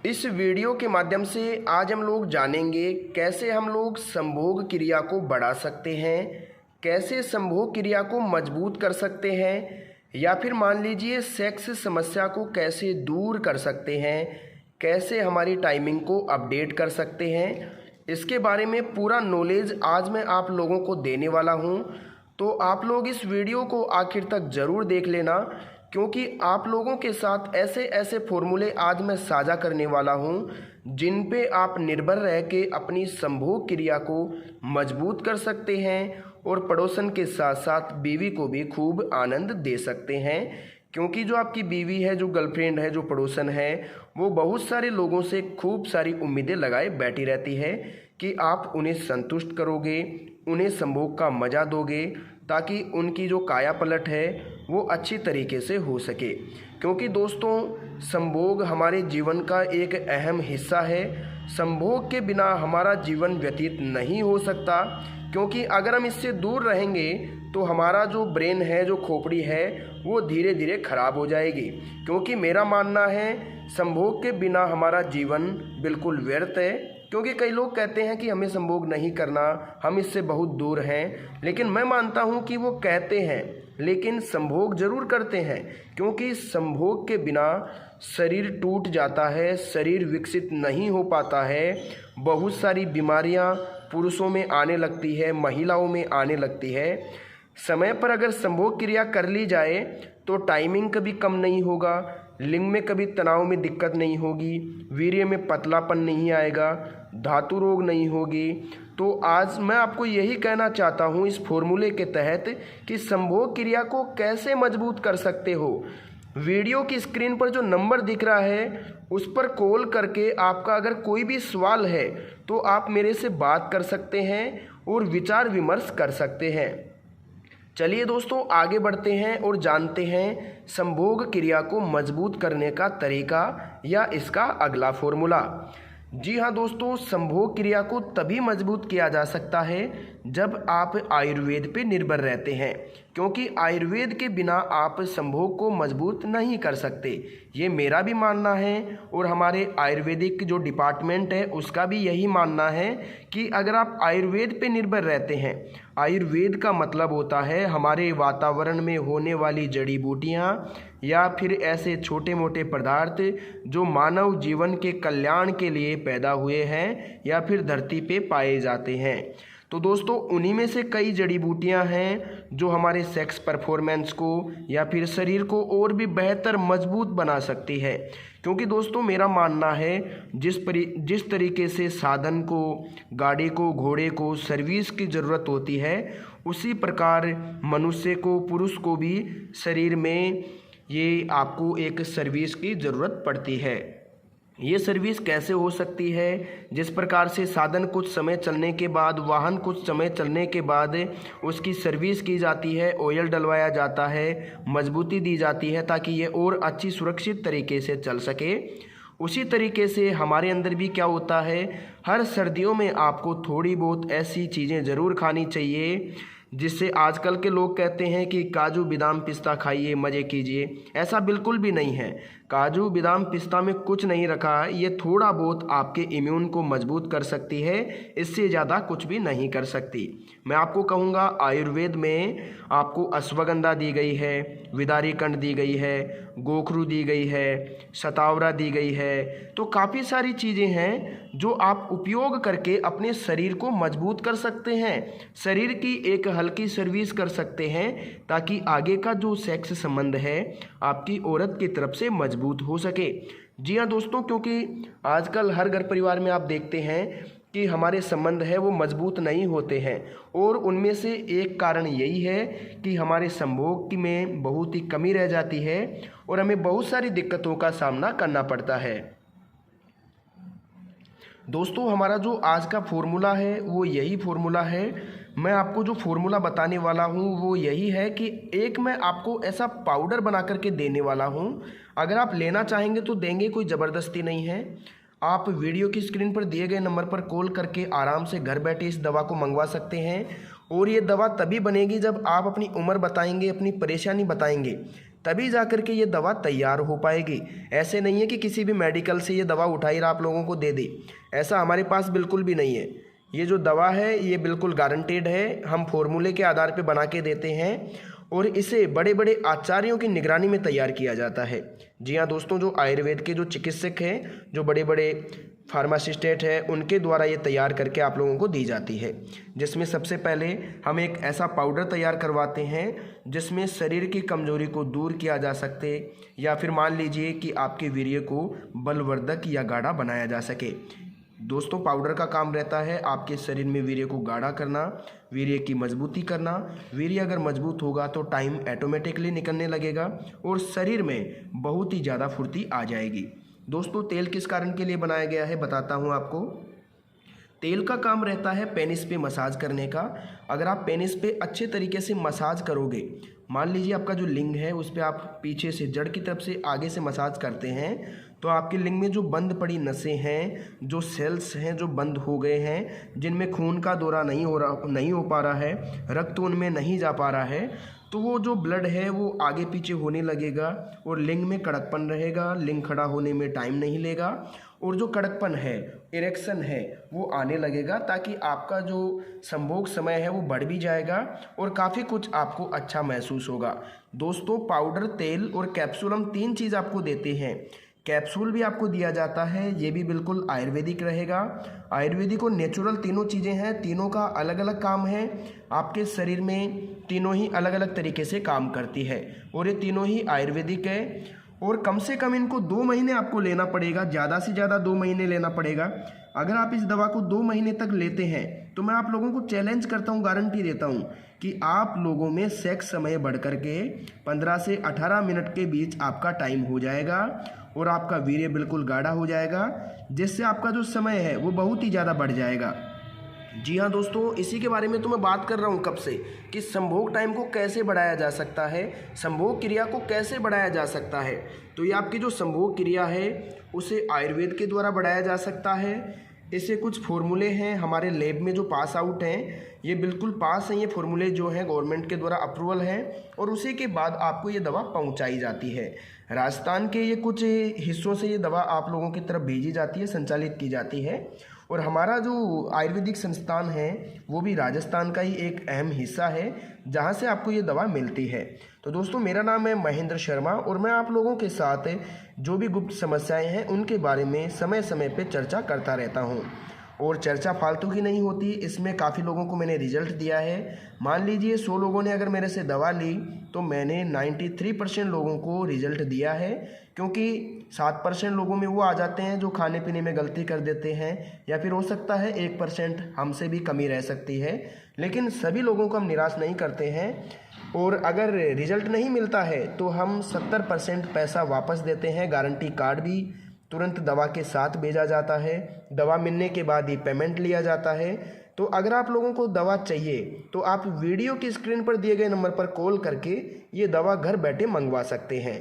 इस वीडियो के माध्यम से आज हम लोग जानेंगे कैसे हम लोग संभोग क्रिया को बढ़ा सकते हैं, कैसे संभोग क्रिया को मजबूत कर सकते हैं, या फिर मान लीजिए सेक्स समस्या को कैसे दूर कर सकते हैं, कैसे हमारी टाइमिंग को अपडेट कर सकते हैं। इसके बारे में पूरा नॉलेज आज मैं आप लोगों को देने वाला हूं। तो आप लोग इस वीडियो को आखिर तक ज़रूर देख लेना, क्योंकि आप लोगों के साथ ऐसे ऐसे फॉर्मूले आज मैं साझा करने वाला हूं जिन पे आप निर्भर रह के अपनी संभोग क्रिया को मजबूत कर सकते हैं और पड़ोसन के साथ साथ बीवी को भी खूब आनंद दे सकते हैं। क्योंकि जो आपकी बीवी है, जो गर्लफ्रेंड है, जो पड़ोसन है, वो बहुत सारे लोगों से खूब सारी उम्मीदें लगाए बैठी रहती है कि आप उन्हें संतुष्ट करोगे, उन्हें संभोग का मज़ा दोगे, ताकि उनकी जो काया पलट है वो अच्छी तरीके से हो सके। क्योंकि दोस्तों, संभोग हमारे जीवन का एक अहम हिस्सा है। संभोग के बिना हमारा जीवन व्यतीत नहीं हो सकता, क्योंकि अगर हम इससे दूर रहेंगे तो हमारा जो ब्रेन है, जो खोपड़ी है, वो धीरे धीरे खराब हो जाएगी। क्योंकि मेरा मानना है संभोग के बिना हमारा जीवन बिल्कुल व्यर्थ है। क्योंकि कई लोग कहते हैं कि हमें संभोग नहीं करना, हम इससे बहुत दूर हैं, लेकिन मैं मानता हूं कि वो कहते हैं लेकिन संभोग जरूर करते हैं। क्योंकि संभोग के बिना शरीर टूट जाता है, शरीर विकसित नहीं हो पाता है। बहुत सारी बीमारियां पुरुषों में आने लगती है, महिलाओं में आने लगती है। समय पर अगर संभोग क्रिया कर ली जाए तो टाइमिंग कभी कम नहीं होगा, लिंग में कभी तनाव में दिक्कत नहीं होगी, वीर्य में पतलापन नहीं आएगा, धातु रोग नहीं होगी। तो आज मैं आपको यही कहना चाहता हूँ इस फॉर्मूले के तहत कि संभोग क्रिया को कैसे मजबूत कर सकते हो। वीडियो की स्क्रीन पर जो नंबर दिख रहा है उस पर कॉल करके आपका अगर कोई भी सवाल है तो आप मेरे से बात कर सकते हैं और विचार विमर्श कर सकते हैं। चलिए दोस्तों, आगे बढ़ते हैं और जानते हैं संभोग क्रिया को मजबूत करने का तरीका या इसका अगला फॉर्मूला। जी हाँ दोस्तों, संभोग क्रिया को तभी मजबूत किया जा सकता है जब आप आयुर्वेद पे निर्भर रहते हैं। क्योंकि आयुर्वेद के बिना आप संभोग को मजबूत नहीं कर सकते, ये मेरा भी मानना है और हमारे आयुर्वेदिक जो डिपार्टमेंट है उसका भी यही मानना है कि अगर आप आयुर्वेद पे निर्भर रहते हैं, आयुर्वेद का मतलब होता है हमारे वातावरण में होने वाली जड़ी बूटियाँ या फिर ऐसे छोटे मोटे पदार्थ जो मानव जीवन के कल्याण के लिए पैदा हुए हैं या फिर धरती पे पाए जाते हैं। तो दोस्तों, उन्हीं में से कई जड़ी बूटियां हैं जो हमारे सेक्स परफॉर्मेंस को या फिर शरीर को और भी बेहतर मजबूत बना सकती है। क्योंकि दोस्तों, मेरा मानना है जिस तरीके से साधन को, गाड़ी को, घोड़े को सर्विस की ज़रूरत होती है, उसी प्रकार मनुष्य को, पुरुष को भी शरीर में ये आपको एक सर्विस की ज़रूरत पड़ती है। ये सर्विस कैसे हो सकती है? जिस प्रकार से साधन कुछ समय चलने के बाद, वाहन कुछ समय चलने के बाद उसकी सर्विस की जाती है, ऑयल डलवाया जाता है, मजबूती दी जाती है ताकि ये और अच्छी सुरक्षित तरीके से चल सके। उसी तरीके से हमारे अंदर भी क्या होता है, हर सर्दियों में आपको थोड़ी बहुत ऐसी चीज़ें ज़रूर खानी चाहिए जिससे आजकल के लोग कहते हैं कि काजू बादाम पिस्ता खाइए, मज़े कीजिए। ऐसा बिल्कुल भी नहीं है। काजू बादाम पिस्ता में कुछ नहीं रखा है, ये थोड़ा बहुत आपके इम्यून को मजबूत कर सकती है, इससे ज़्यादा कुछ भी नहीं कर सकती। मैं आपको कहूँगा आयुर्वेद में आपको अश्वगंधा दी गई है, विदारी कंड दी गई है, गोखरू दी गई है, शतावरा दी गई है। तो काफ़ी सारी चीज़ें हैं जो आप उपयोग करके अपने शरीर को मजबूत कर सकते हैं, शरीर की एक हल्की सर्विस कर सकते हैं ताकि आगे का जो सेक्स संबंध है आपकी औरत की तरफ से मजबूत हो सके। जी हाँ दोस्तों, क्योंकि आजकल हर घर परिवार में आप देखते हैं कि हमारे संबंध है वो मजबूत नहीं होते हैं, और उनमें से एक कारण यही है कि हमारे संभोग में बहुत ही कमी रह जाती है और हमें बहुत सारी दिक्कतों का सामना करना पड़ता है। दोस्तों, हमारा जो आज का फॉर्मूला है वो यही फॉर्मूला है। मैं आपको जो फॉर्मूला बताने वाला हूँ वो यही है कि एक मैं आपको ऐसा पाउडर बना करके देने वाला हूँ। अगर आप लेना चाहेंगे तो देंगे, कोई ज़बरदस्ती नहीं है। आप वीडियो की स्क्रीन पर दिए गए नंबर पर कॉल करके आराम से घर बैठे इस दवा को मंगवा सकते हैं। और ये दवा तभी बनेगी जब आप अपनी उम्र बताएंगे, अपनी परेशानी बताएंगे। तभी जा कर के ये दवा तैयार हो पाएगी। ऐसे नहीं है कि किसी भी मेडिकल से ये दवा उठाई और आप लोगों को दे दी, ऐसा हमारे पास बिल्कुल भी नहीं है। ये जो दवा है ये बिल्कुल गारंटेड है, हम फॉर्मूले के आधार पे बना के देते हैं और इसे बड़े बड़े आचार्यों की निगरानी में तैयार किया जाता है। जी हाँ दोस्तों, जो आयुर्वेद के जो चिकित्सक हैं, जो बड़े बड़े फार्मासिस्टेट है, उनके द्वारा ये तैयार करके आप लोगों को दी जाती है। जिसमें सबसे पहले हम एक ऐसा पाउडर तैयार करवाते हैं जिसमें शरीर की कमजोरी को दूर किया जा सकते, या फिर मान लीजिए कि आपके वीर्य को बलवर्धक या गाढ़ा बनाया जा सके। दोस्तों, पाउडर का काम रहता है आपके शरीर में वीर्य को गाढ़ा करना, वीर्य की मजबूती करना। वीर्य अगर मजबूत होगा तो टाइम ऑटोमेटिकली निकलने लगेगा और शरीर में बहुत ही ज़्यादा फुर्ती आ जाएगी। दोस्तों, तेल किस कारण के लिए बनाया गया है बताता हूँ आपको। तेल का काम रहता है पेनिस पे मसाज करने का। अगर आप पेनिस पे अच्छे तरीके से मसाज करोगे, मान लीजिए आपका जो लिंग है उस पर आप पीछे से जड़ की तरफ से आगे से मसाज करते हैं, तो आपके लिंग में जो बंद पड़ी नसें हैं, जो सेल्स हैं जो बंद हो गए हैं, जिनमें खून का दौरा नहीं हो पा रहा है, रक्त उनमें नहीं जा पा रहा है, तो वो जो ब्लड है वो आगे पीछे होने लगेगा और लिंग में कड़कपन रहेगा। लिंग खड़ा होने में टाइम नहीं लेगा और जो कड़कपन है, इरेक्शन है, वो आने लगेगा, ताकि आपका जो संभोग समय है वो बढ़ भी जाएगा और काफ़ी कुछ आपको अच्छा महसूस होगा। दोस्तों, पाउडर, तेल और कैप्सूल, हम 3 चीज़ आपको देते हैं। कैप्सूल भी आपको दिया जाता है, ये भी बिल्कुल आयुर्वेदिक रहेगा। आयुर्वेदिक और नेचुरल तीनों चीज़ें हैं, तीनों का अलग अलग काम है। आपके शरीर में तीनों ही अलग अलग तरीके से काम करती है और ये तीनों ही आयुर्वेदिक है। और कम से कम इनको 2 महीने आपको लेना पड़ेगा, ज़्यादा से ज़्यादा 2 महीने लेना पड़ेगा। अगर आप इस दवा को 2 महीने तक लेते हैं तो मैं आप लोगों को चैलेंज करता हूँ, गारंटी देता हूँ कि आप लोगों में सेक्स समय बढ़ कर के 15 से 18 मिनट के बीच आपका टाइम हो जाएगा और आपका वीर्य बिल्कुल गाढ़ा हो जाएगा, जिससे आपका जो समय है वो बहुत ही ज़्यादा बढ़ जाएगा। जी हाँ दोस्तों, इसी के बारे में तो मैं बात कर रहा हूँ कब से, कि संभोग टाइम को कैसे बढ़ाया जा सकता है, संभोग क्रिया को कैसे बढ़ाया जा सकता है। तो ये आपकी जो संभोग क्रिया है उसे आयुर्वेद के द्वारा बढ़ाया जा सकता है। इससे कुछ फॉर्मूले हैं हमारे लैब में जो पास आउट हैं, ये बिल्कुल पास हैं। ये फॉर्मूले जो हैं गवर्नमेंट के द्वारा अप्रूवल हैं और उसी के बाद आपको ये दवा पहुंचाई जाती है। राजस्थान के ये कुछ हिस्सों से ये दवा आप लोगों की तरफ भेजी जाती है, संचालित की जाती है। और हमारा जो आयुर्वेदिक संस्थान है वो भी राजस्थान का ही एक अहम हिस्सा है, जहाँ से आपको ये दवा मिलती है। तो दोस्तों, मेरा नाम है महेंद्र शर्मा और मैं आप लोगों के साथ जो भी गुप्त समस्याएं हैं उनके बारे में समय समय पे चर्चा करता रहता हूँ। और चर्चा फालतू की नहीं होती, इसमें काफ़ी लोगों को मैंने रिजल्ट दिया है। मान लीजिए 100 लोगों ने अगर मेरे से दवा ली तो मैंने 93% लोगों को रिजल्ट दिया है, क्योंकि 7% लोगों में वो आ जाते हैं जो खाने पीने में गलती कर देते हैं, या फिर हो सकता है 1% हमसे भी कमी रह सकती है, लेकिन सभी लोगों को हम निराश नहीं करते हैं। और अगर रिजल्ट नहीं मिलता है तो हम 70% पैसा वापस देते हैं। गारंटी कार्ड भी तुरंत दवा के साथ भेजा जाता है, दवा मिलने के बाद ही पेमेंट लिया जाता है। तो अगर आप लोगों को दवा चाहिए तो आप वीडियो की स्क्रीन पर दिए गए नंबर पर कॉल करके ये दवा घर बैठे मंगवा सकते हैं।